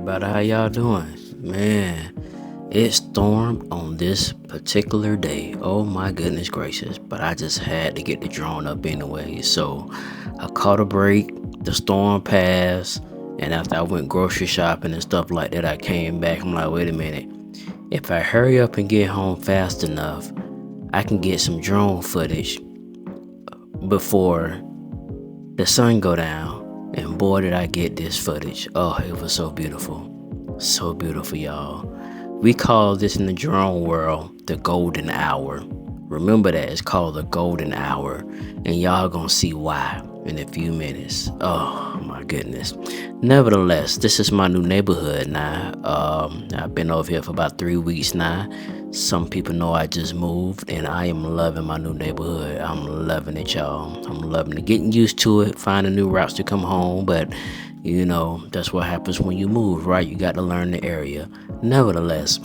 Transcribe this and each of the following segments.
everybody. How y'all doing? Man, it stormed on this particular day. Oh my goodness gracious. But I just had to get the drone up anyway. So I caught a break. The storm passed. And after I went grocery shopping and stuff like that, I came back. I'm like, wait a minute. If I hurry up and get home fast enough, I can get some drone footage before the sun go down. And boy, did I get this footage. Oh, it was so beautiful. So beautiful, y'all. We call this in the drone world the golden hour. Remember that, it's called the golden hour. And y'all gonna see why in a few minutes. Oh my goodness. Nevertheless, this is my new neighborhood now. I've been over here for about 3 weeks now. Some people know I just moved, and I am loving my new neighborhood. I'm loving it, y'all. I'm loving it. Getting used to it, finding new routes to come home, but you know, that's what happens when you move, right? You got to learn the area. Nevertheless,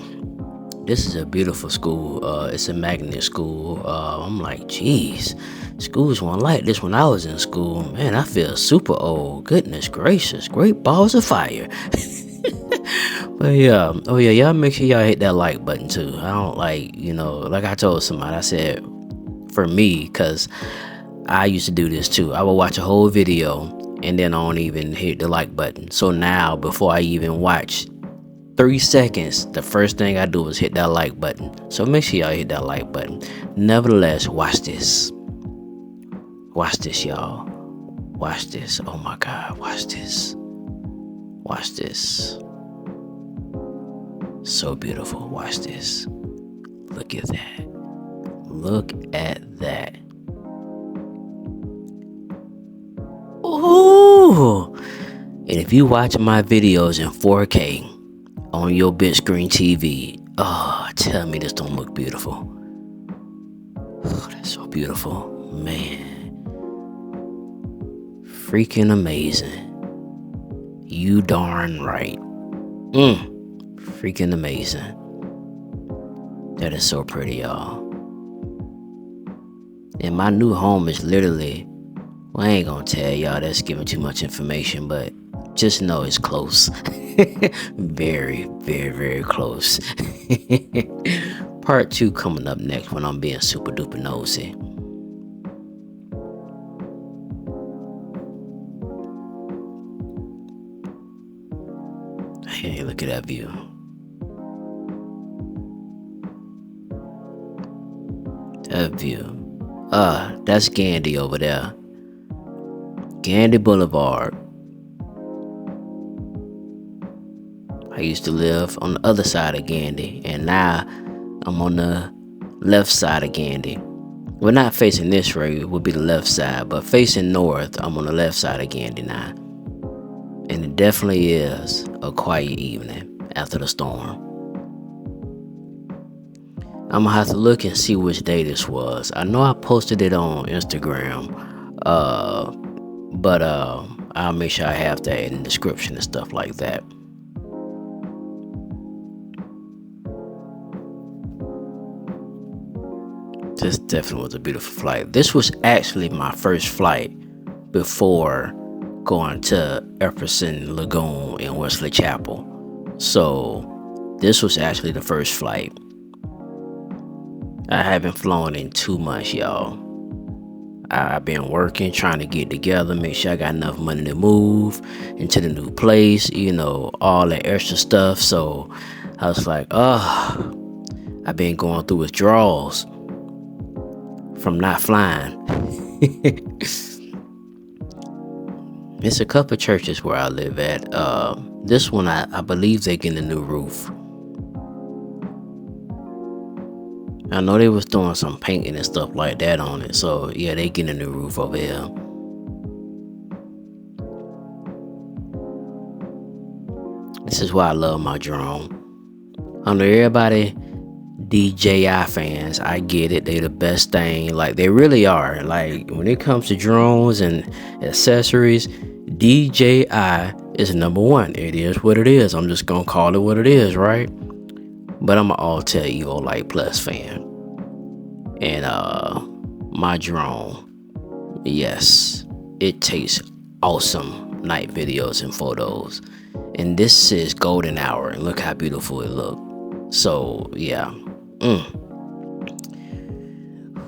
this is a beautiful school. It's a magnet school. I'm like, geez, schools weren't like this when I was in school. Man, I feel super old. Goodness gracious, great balls of fire. But yeah, oh yeah, y'all make sure y'all hit that like button too. I don't like I told somebody, I said, for me, because I used to do this too. I would watch a whole video and then I don't even hit the like button. So now, before I even watch 3 seconds, the first thing I do is hit that like button. So make sure y'all hit that like button. Nevertheless, watch this. Watch this, y'all. Watch this. Oh my God, watch this. Watch this. So beautiful. Watch this. Look at that. Look at that. Ooh. And if you watch my videos in 4K on your big screen TV, oh, tell me this don't look beautiful. Oh, that's so beautiful. Man. Freaking amazing. You darn right. Freaking amazing. That is so pretty, y'all. And my new home is literally, well, I ain't gonna tell y'all, that's giving too much information, but just know it's close. Very, very, very close. Part 2 coming up next when I'm being super duper nosy. Hey, look at that view. That view. That's Gandy over there. Gandy Boulevard. I used to live on the other side of Gandy, and now I'm on the left side of Gandy. Well, not facing this way, it would be the left side, but facing north, I'm on the left side of Gandy now. And it definitely is a quiet evening after the storm. I'm gonna have to look and see which day this was. I know I posted it on Instagram, but I'll make sure I have that in the description and stuff like that. This definitely was a beautiful flight. This was actually my first flight before going to Epperson Lagoon in Wesley Chapel. So this was actually the first flight. I haven't flown in 2 months, y'all. I've been working, trying to get together, make sure I got enough money to move into the new place, you know, all that extra stuff. So I was like, I've been going through withdrawals from not flying. It's a couple churches where I live at. This one, I believe they're getting a new roof. I know they was doing some painting and stuff like that on it. So yeah, they getting a new roof over here. This is why I love my drone. I know everybody DJI fans, I get it, they the best thing, like they really are. Like when it comes to drones and accessories, DJI is number one. It is what it is. I'm just gonna call it what it is, right? But I'm an Altair Evo Light Plus fan, and my drone, yes, it tastes awesome. night videos and photos. And this is golden hour, and look how beautiful it looked. So yeah.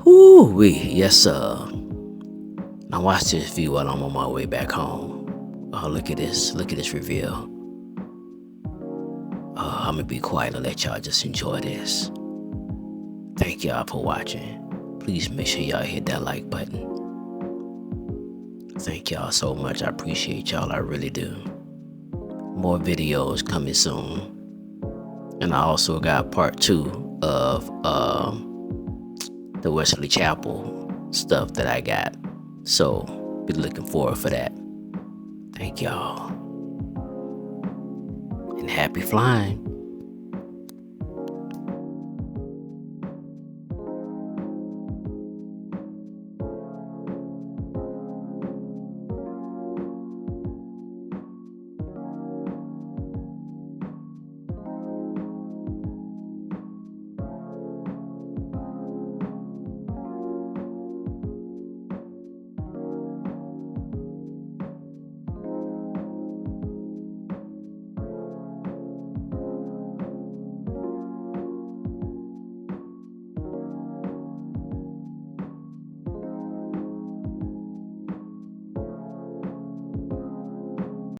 Woo wee, yes sir. Now watch this view while I'm on my way back home. Oh, look at this reveal. I'm gonna be quiet and let y'all just enjoy this. Thank y'all for watching. Please make sure y'all hit that like button. Thank y'all so much. I appreciate y'all. I really do. More videos coming soon. And I also got part 2 of the Wesley Chapel stuff that I got. So be looking forward for that. Thank y'all. And happy flying.